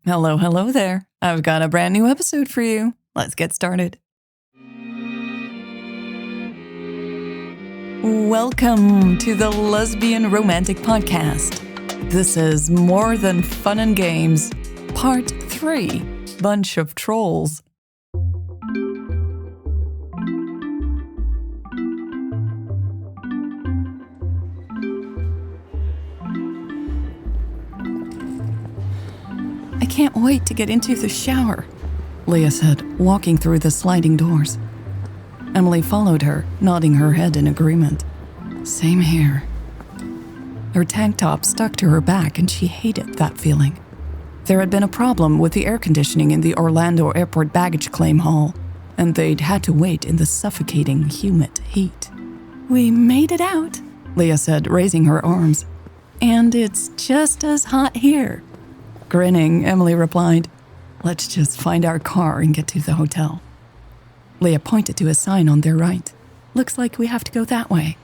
Hello there. I've got a brand new episode for you. Let's get started. Welcome to the Lesbian Romantic Podcast. This is More Than Fun and Games, Part 3, Bunch of Trolls. I can't wait to get into the shower, Leah said, walking through the sliding doors. Emily followed her, nodding her head in agreement. Same here. Her tank top stuck to her back and she hated that feeling. There had been a problem with the air conditioning in the Orlando Airport baggage claim hall, and they'd had to wait in the suffocating, humid heat. We made it out, Leah said, raising her arms. And it's just as hot here. Grinning, Emily replied, "Let's just find our car and get to the hotel." Leah pointed to a sign on their right. "Looks like we have to go that way."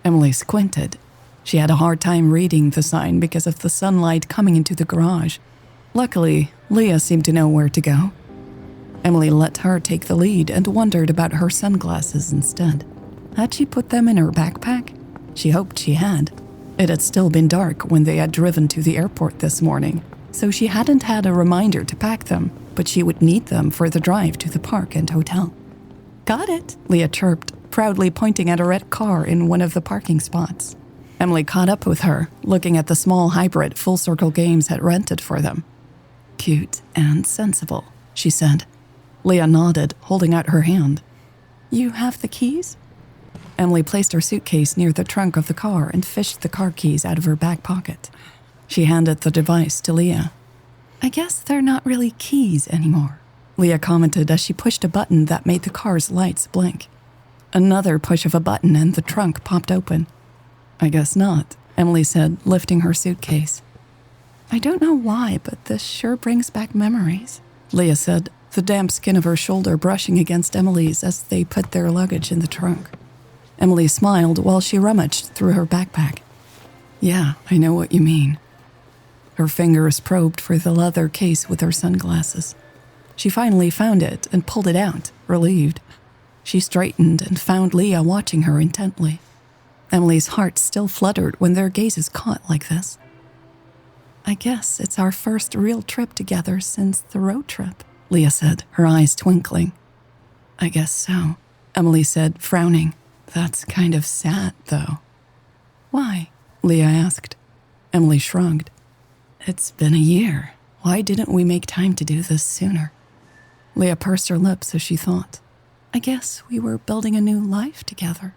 Emily squinted. She had a hard time reading the sign because of the sunlight coming into the garage. Luckily, Leah seemed to know where to go. Emily let her take the lead and wondered about her sunglasses instead. Had she put them in her backpack? She hoped she had. It had still been dark when they had driven to the airport this morning, so she hadn't had a reminder to pack them, but she would need them for the drive to the park and hotel. "Got it," Leah chirped, proudly pointing at a red car in one of the parking spots. Emily caught up with her, looking at the small hybrid Full Circle Games had rented for them. "Cute and sensible," she said. Leah nodded, holding out her hand. "You have the keys?" Emily placed her suitcase near the trunk of the car and fished the car keys out of her back pocket. She handed the device to Leah. "I guess they're not really keys anymore," Leah commented as she pushed a button that made the car's lights blink. Another push of a button and the trunk popped open. "I guess not," Emily said, lifting her suitcase. "I don't know why, but this sure brings back memories," Leah said, the damp skin of her shoulder brushing against Emily's as they put their luggage in the trunk. Emily smiled while she rummaged through her backpack. "Yeah, I know what you mean." Her fingers probed for the leather case with her sunglasses. She finally found it and pulled it out, relieved. She straightened and found Leah watching her intently. Emily's heart still fluttered when their gazes caught like this. "I guess it's our first real trip together since the road trip," Leah said, her eyes twinkling. "I guess so," Emily said, frowning. "That's kind of sad, though." "Why?" Leah asked. Emily shrugged. "It's been a year. Why didn't we make time to do this sooner?" Leah pursed her lips as she thought. "I guess we were building a new life together."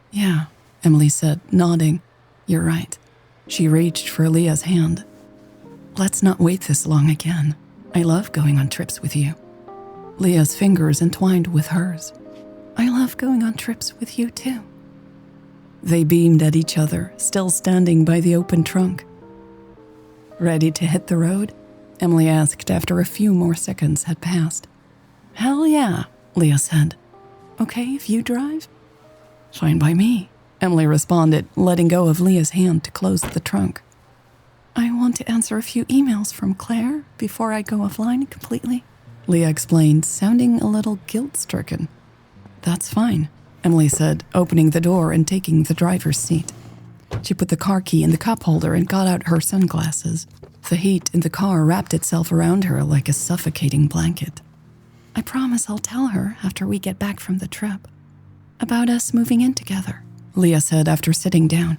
"Yeah," Emily said, nodding. "You're right." She reached for Leah's hand. "Let's not wait this long again. I love going on trips with you." Leah's fingers entwined with hers. "I love going on trips with you too." They beamed at each other, still standing by the open trunk. "Ready to hit the road?" Emily asked after a few more seconds had passed. "Hell yeah," Leah said. "Okay if you drive?" "Fine by me," Emily responded, letting go of Leah's hand to close the trunk. "I want to answer a few emails from Claire before I go offline completely," Leah explained, sounding a little guilt-stricken. "That's fine," Emily said, opening the door and taking the driver's seat. She put the car key in the cup holder and got out her sunglasses. The heat in the car wrapped itself around her like a suffocating blanket. "I promise I'll tell her after we get back from the trip. About us moving in together," Leah said after sitting down.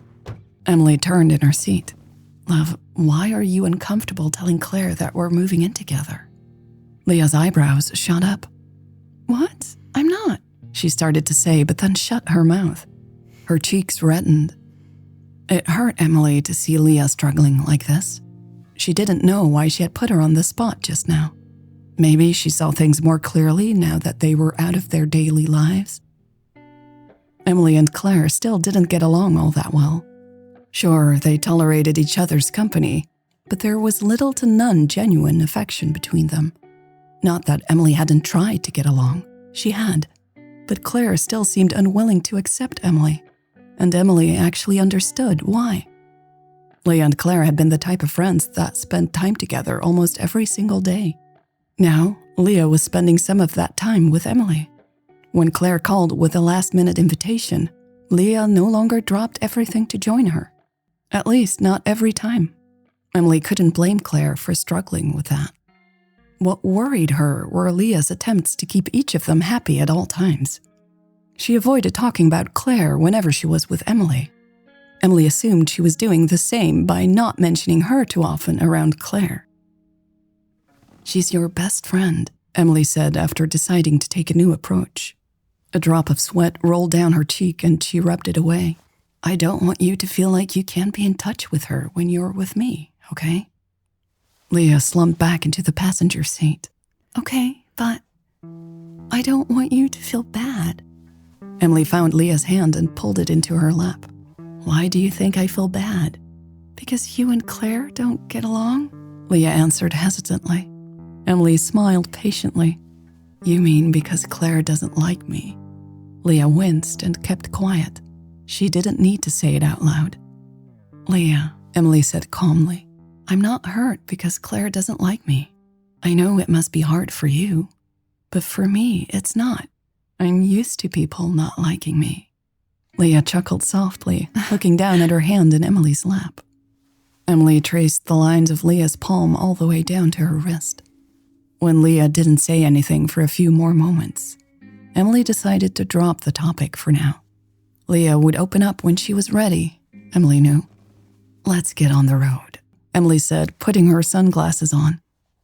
Emily turned in her seat. "Love, why are you uncomfortable telling Claire that we're moving in together?" Leah's eyebrows shot up. "What? I'm not," she started to say, but then shut her mouth. Her cheeks reddened. It hurt Emily to see Leah struggling like this. She didn't know why she had put her on the spot just now. Maybe she saw things more clearly now that they were out of their daily lives. Emily and Claire still didn't get along all that well. Sure, they tolerated each other's company, but there was little to none genuine affection between them. Not that Emily hadn't tried to get along. She had. But Claire still seemed unwilling to accept Emily, and Emily actually understood why. Leah and Claire had been the type of friends that spent time together almost every single day. Now, Leah was spending some of that time with Emily. When Claire called with a last-minute invitation, Leah no longer dropped everything to join her. At least not every time. Emily couldn't blame Claire for struggling with that. What worried her were Leah's attempts to keep each of them happy at all times. She avoided talking about Claire whenever she was with Emily. Emily assumed she was doing the same by not mentioning her too often around Claire. "She's your best friend," Emily said after deciding to take a new approach. A drop of sweat rolled down her cheek and she rubbed it away. "I don't want you to feel like you can't be in touch with her when you're with me, okay?" Leah slumped back into the passenger seat. "Okay, but I don't want you to feel bad." Emily found Leah's hand and pulled it into her lap. "Why do you think I feel bad?" "Because you and Claire don't get along?" Leah answered hesitantly. Emily smiled patiently. "You mean because Claire doesn't like me?" Leah winced and kept quiet. She didn't need to say it out loud. "Leah," Emily said calmly, "I'm not hurt because Claire doesn't like me. I know it must be hard for you, but for me, it's not. I'm used to people not liking me." Leah chuckled softly, looking down at her hand in Emily's lap. Emily traced the lines of Leah's palm all the way down to her wrist. When Leah didn't say anything for a few more moments, Emily decided to drop the topic for now. Leah would open up when she was ready, Emily knew. "Let's get on the road," Emily said, putting her sunglasses on.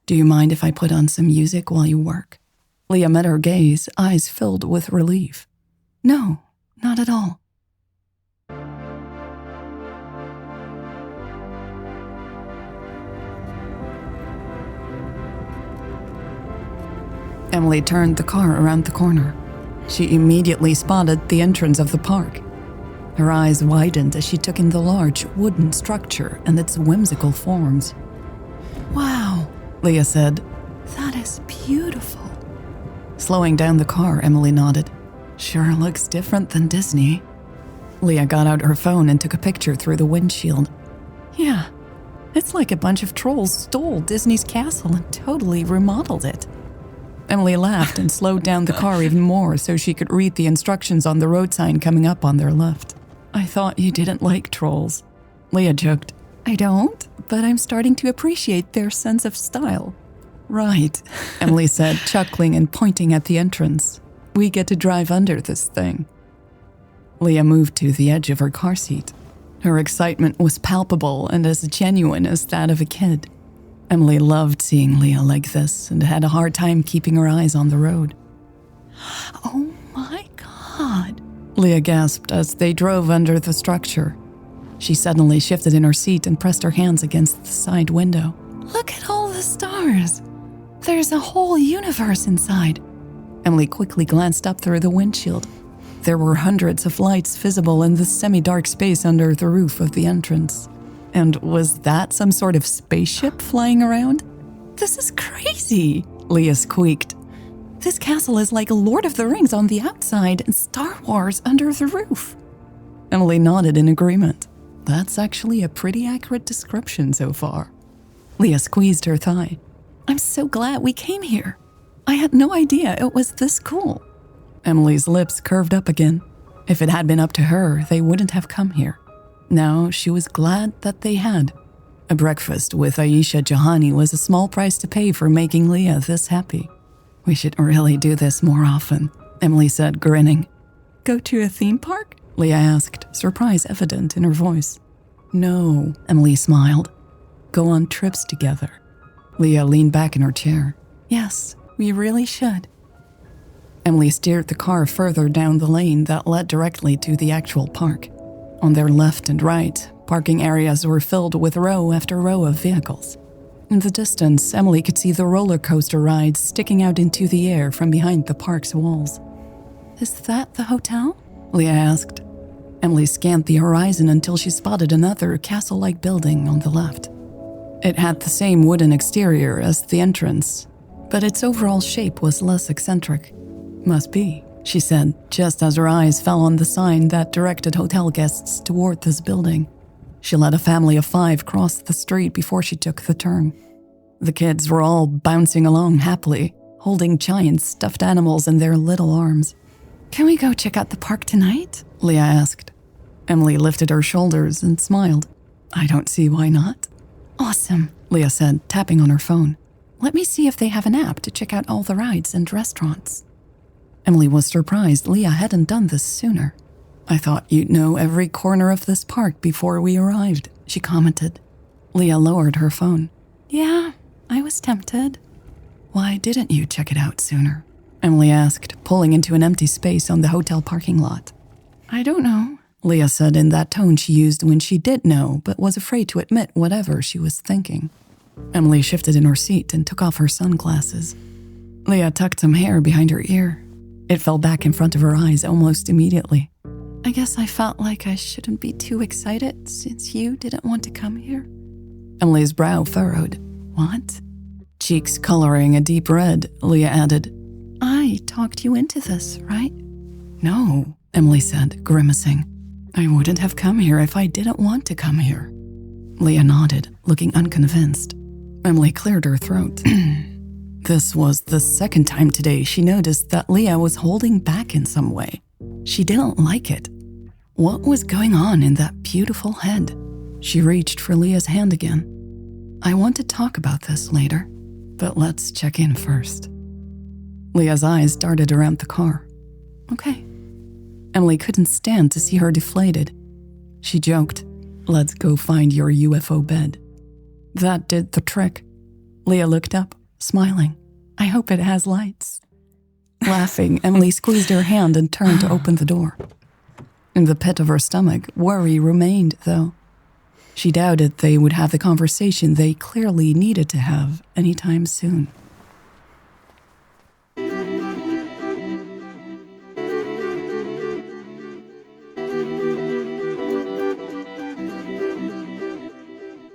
"Do you mind if I put on some music while you work?" Leah met her gaze, eyes filled with relief. "No, not at all." Emily turned the car around the corner. She immediately spotted the entrance of the park. Her eyes widened as she took in the large wooden structure and its whimsical forms. "Wow," Leah said. "That is beautiful." Slowing down the car, Emily nodded. "Sure looks different than Disney." Leah got out her phone and took a picture through the windshield. "Yeah, it's like a bunch of trolls stole Disney's castle and totally remodeled it." Emily laughed and slowed down the car even more so she could read the instructions on the road sign coming up on their left. "I thought you didn't like trolls," Leah joked. "I don't, but I'm starting to appreciate their sense of style." "Right," Emily said, chuckling and pointing at the entrance. "We get to drive under this thing." Leah moved to the edge of her car seat. Her excitement was palpable and as genuine as that of a kid. Emily loved seeing Leah like this and had a hard time keeping her eyes on the road. "Oh my God," Leah gasped as they drove under the structure. She suddenly shifted in her seat and pressed her hands against the side window. "Look at all the stars. There's a whole universe inside." Emily quickly glanced up through the windshield. There were hundreds of lights visible in the semi-dark space under the roof of the entrance. And was that some sort of spaceship flying around? "This is crazy," Leah squeaked. "This castle is like Lord of the Rings on the outside and Star Wars under the roof." Emily nodded in agreement. "That's actually a pretty accurate description so far." Leah squeezed her thigh. "I'm so glad we came here. I had no idea it was this cool." Emily's lips curved up again. If it had been up to her, they wouldn't have come here. Now she was glad that they had. A breakfast with Aisha Johani was a small price to pay for making Leah this happy. "We should really do this more often," Emily said, grinning. "Go to a theme park?" Leah asked, surprise evident in her voice. "No," Emily smiled. "Go on trips together." Leah leaned back in her chair. "Yes, we really should." Emily steered the car further down the lane that led directly to the actual park. On their left and right, parking areas were filled with row after row of vehicles. In the distance, Emily could see the roller coaster rides sticking out into the air from behind the park's walls. "Is that the hotel?" Leah asked. Emily scanned the horizon until she spotted another castle-like building on the left. It had the same wooden exterior as the entrance, but its overall shape was less eccentric. "Must be," she said, just as her eyes fell on the sign that directed hotel guests toward this building. She let a family of 5 cross the street before she took the turn. The kids were all bouncing along happily, holding giant stuffed animals in their little arms. "Can we go check out the park tonight?" Leah asked. Emily lifted her shoulders and smiled. "I don't see why not." "Awesome," Leah said, tapping on her phone. "Let me see if they have an app to check out all the rides and restaurants." Emily was surprised Leah hadn't done this sooner. "I thought you'd know every corner of this park before we arrived," she commented. Leah lowered her phone. "Yeah, I was tempted." "Why didn't you check it out sooner?" Emily asked, pulling into an empty space on the hotel parking lot. "I don't know," Leah said in that tone she used when she did know but was afraid to admit whatever she was thinking. Emily shifted in her seat and took off her sunglasses. Leah tucked some hair behind her ear. It fell back in front of her eyes almost immediately. "I guess I felt like I shouldn't be too excited since you didn't want to come here." Emily's brow furrowed. "What?" Cheeks coloring a deep red, Leah added, "I talked you into this, right?" "No," Emily said, grimacing. "I wouldn't have come here if I didn't want to come here." Leah nodded, looking unconvinced. Emily cleared her throat. This was the second time today she noticed that Leah was holding back in some way. She didn't like it. What was going on in that beautiful head? She reached for Leah's hand again. "I want to talk about this later, but let's check in first." Leah's eyes darted around the car. "Okay." Emily couldn't stand to see her deflated. She joked, "Let's go find your UFO bed." That did the trick. Leah looked up, smiling. "I hope it has lights." Laughing, Emily squeezed her hand and turned to open the door. In the pit of her stomach, worry remained, though. She doubted they would have the conversation they clearly needed to have anytime soon.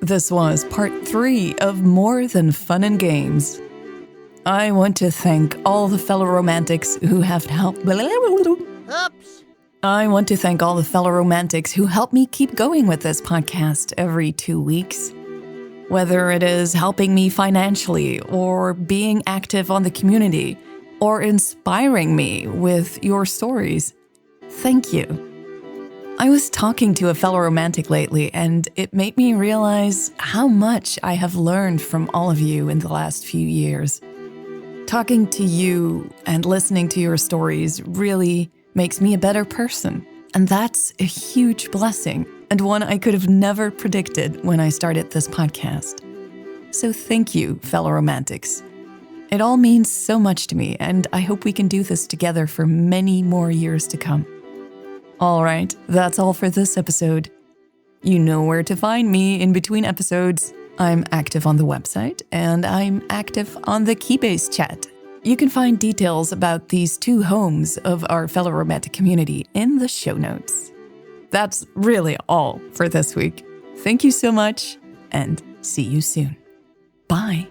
This was part 3 of More Than Fun and Games. I want to thank all the fellow romantics who have helped. Oops. I want to thank all the fellow romantics who help me keep going with this podcast every 2 weeks. Whether it is helping me financially, or being active on the community, or inspiring me with your stories. Thank you. I was talking to a fellow romantic lately, and it made me realize how much I have learned from all of you in the last few years. Talking to you and listening to your stories really makes me a better person, and that's a huge blessing, and one I could have never predicted when I started this podcast. So thank you, fellow romantics. It all means so much to me, and I hope we can do this together for many more years to come. All right, that's all for this episode. You know where to find me in between episodes. I'm active on the website, and I'm active on the Keybase chat. You can find details about these 2 homes of our fellow romantic community in the show notes. That's really all for this week. Thank you so much, and see you soon. Bye.